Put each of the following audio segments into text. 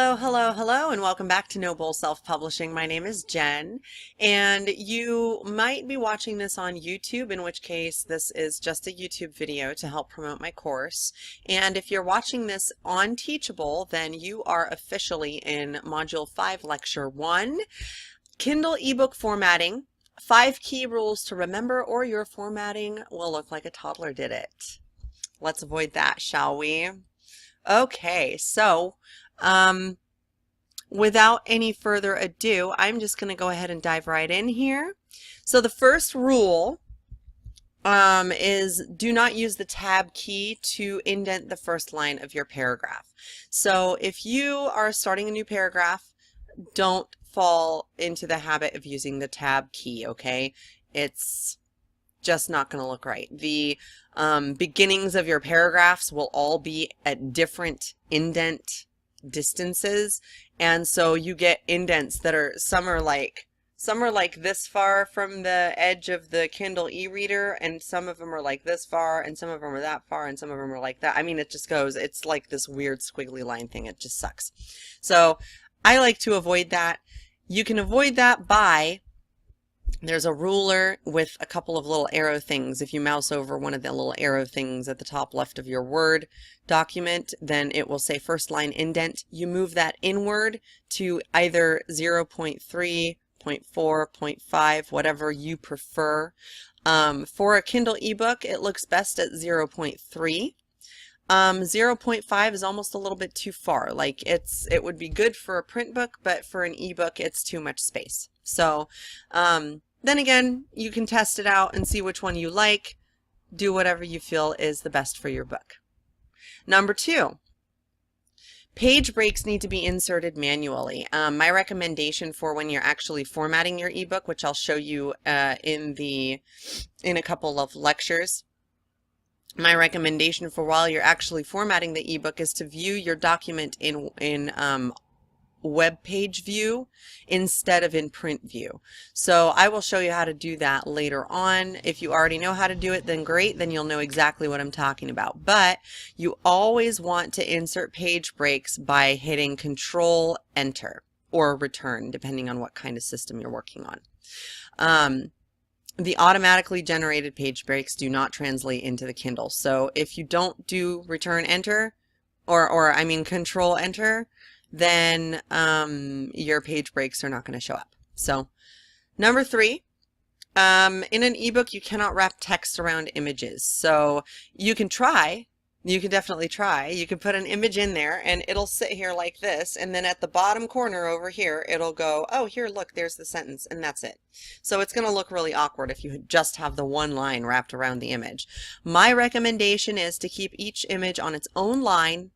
Hello, hello, hello, and welcome back to No Bull Self-Publishing. My name is Jen, and you might be watching this on YouTube, in which case this is just a YouTube video to help promote my course. And if you're watching this on Teachable, then you are officially in Module 5, Lecture 1, Kindle eBook formatting, 5 key rules to remember or your formatting will look like a toddler did it. Let's avoid that, shall we? Okay, so without any further ado, I'm just going to go ahead and dive right in here. So the first rule is do not use the tab key to indent the first line of your paragraph. So if you are starting a new paragraph, don't fall into the habit of using the tab key, okay? It's just not going to look right. The beginnings of your paragraphs will all be at different indent distances, and so you get indents that are some are like this far from the edge of the Kindle e-reader, and some of them are like this far, and some of them are that far, and some of them are like that. I mean, it just goes, it's like this weird squiggly line thing. It just sucks. So I like to avoid that. You can avoid that by, there's a ruler with a couple of little arrow things. If you mouse over one of the little arrow things at the top left of your Word document, then it will say first line indent. You move that inward to either 0.3, 0.4, 0.5, whatever you prefer. For a Kindle ebook, it looks best at 0.3. 0.5 is almost a little bit too far. Like it would be good for a print book, but for an ebook, it's too much space. So, then again, you can test it out and see which one you like. Do whatever you feel is the best for your book. Number 2, page breaks need to be inserted manually. My recommendation for when you're actually formatting your ebook, which I'll show you in a couple of lectures, my recommendation for while you're actually formatting the ebook is to view your document in web page view instead of in print view. So I will show you how to do that later on. If you already know how to do it, then great, then you'll know exactly what I'm talking about. But you always want to insert page breaks by hitting Control Enter or Return, depending on what kind of system you're working on. The automatically generated page breaks do not translate into the Kindle. So if you don't do Return Enter, or I mean Control Enter, then your page breaks are not going to show up. So number 3, in an ebook you cannot wrap text around images. So you can try, you can definitely try. You can put an image in there and it'll sit here like this, and then at the bottom corner over here it'll go, oh, here, look, there's the sentence, and that's it. So it's going to look really awkward if you just have the one line wrapped around the image. My recommendation is to keep each image on its own line.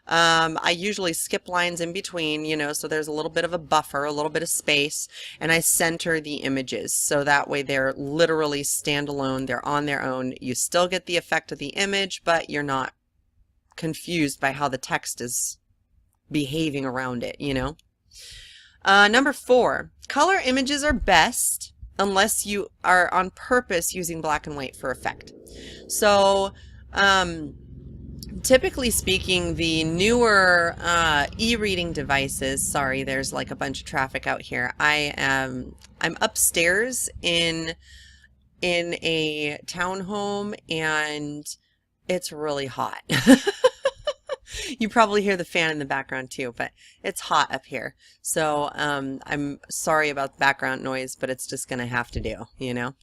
I usually skip lines in between, you know, so there's a little bit of a buffer, a little bit of space, and I center the images so that way they're literally standalone, they're on their own. You still get the effect of the image, but you're not confused by how the text is behaving around it, you know. Number 4, color images are best unless you are on purpose using black and white for effect. So, typically speaking, the newer e-reading devices, sorry, there's like a bunch of traffic out here. I'm upstairs in a townhome and it's really hot. You probably hear the fan in the background too, but it's hot up here. So I'm sorry about the background noise, but it's just gonna have to do, you know.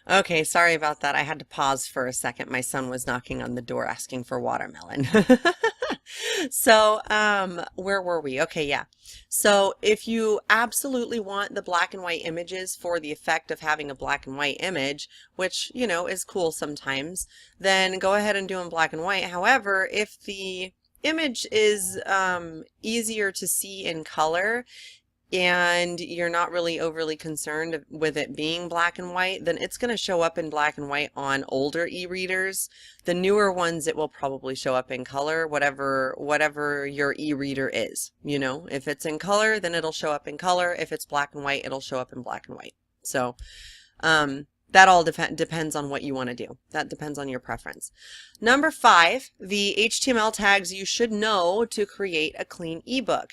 Okay, sorry about that. I had to pause for a second. My son was knocking on the door asking for watermelon. So, where were we? Okay, yeah. So if you absolutely want the black and white images for the effect of having a black and white image, which, you know, is cool sometimes, then go ahead and do in black and white. However, if the image is easier to see in color, and you're not really overly concerned with it being black and white, then it's going to show up in black and white on older e-readers. The newer ones, it will probably show up in color, whatever your e-reader is. You know, if it's in color, then it'll show up in color. If it's black and white, it'll show up in black and white. So that all depends on what you want to do. That depends on your preference. Number 5, the HTML tags you should know to create a clean ebook.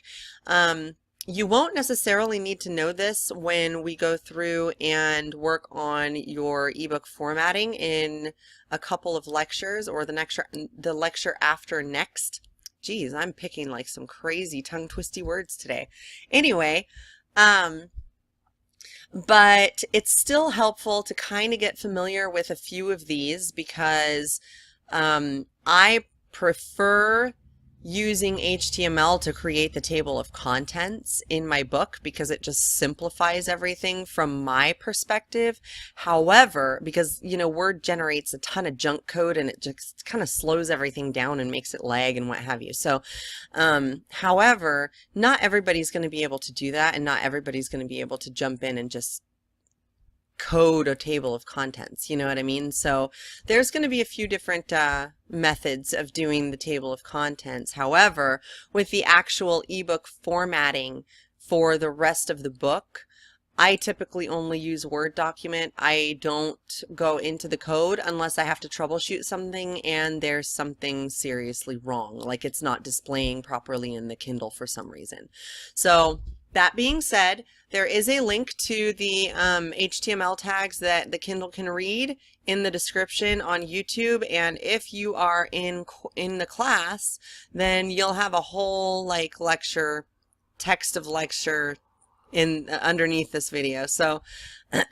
You won't necessarily need to know this when we go through and work on your ebook formatting in a couple of lectures, or the lecture after next. Geez, I'm picking like some crazy tongue-twisty words today. Anyway, but it's still helpful to kind of get familiar with a few of these, because I prefer using HTML to create the table of contents in my book because it just simplifies everything from my perspective. However, because, you know, Word generates a ton of junk code and it just kind of slows everything down and makes it lag and what have you. So, however, not everybody's going to be able to do that, and not everybody's going to be able to jump in and just code a table of contents, you know what I mean? So there's going to be a few different methods of doing the table of contents. However, with the actual ebook formatting for the rest of the book, I typically only use Word document. I don't go into the code unless I have to troubleshoot something and there's something seriously wrong, like it's not displaying properly in the Kindle for some reason. So that being said, there is a link to the HTML tags that the Kindle can read in the description on YouTube, and if you are in the class, then you'll have a whole like lecture, text of lecture in underneath this video. So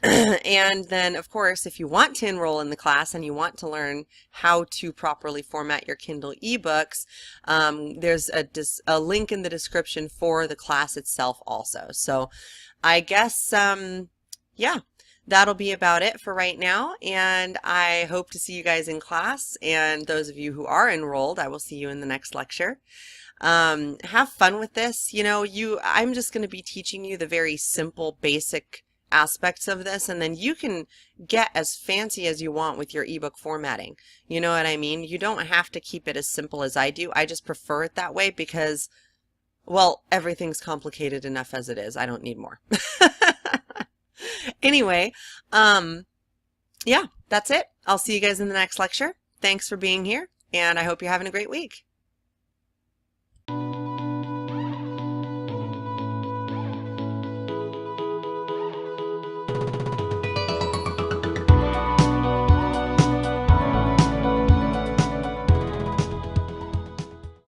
and then of course, if you want to enroll in the class and you want to learn how to properly format your Kindle ebooks, there's a link in the description for the class itself also. So I guess yeah, that'll be about it for right now, and I hope to see you guys in class, and those of you who are enrolled, I will see you in the next lecture. Have fun with this. You know, I'm just going to be teaching you the very simple, basic aspects of this, and then you can get as fancy as you want with your ebook formatting. You know what I mean? You don't have to keep it as simple as I do. I just prefer it that way because, well, everything's complicated enough as it is. I don't need more. Anyway, yeah, that's it. I'll see you guys in the next lecture. Thanks for being here, and I hope you're having a great week.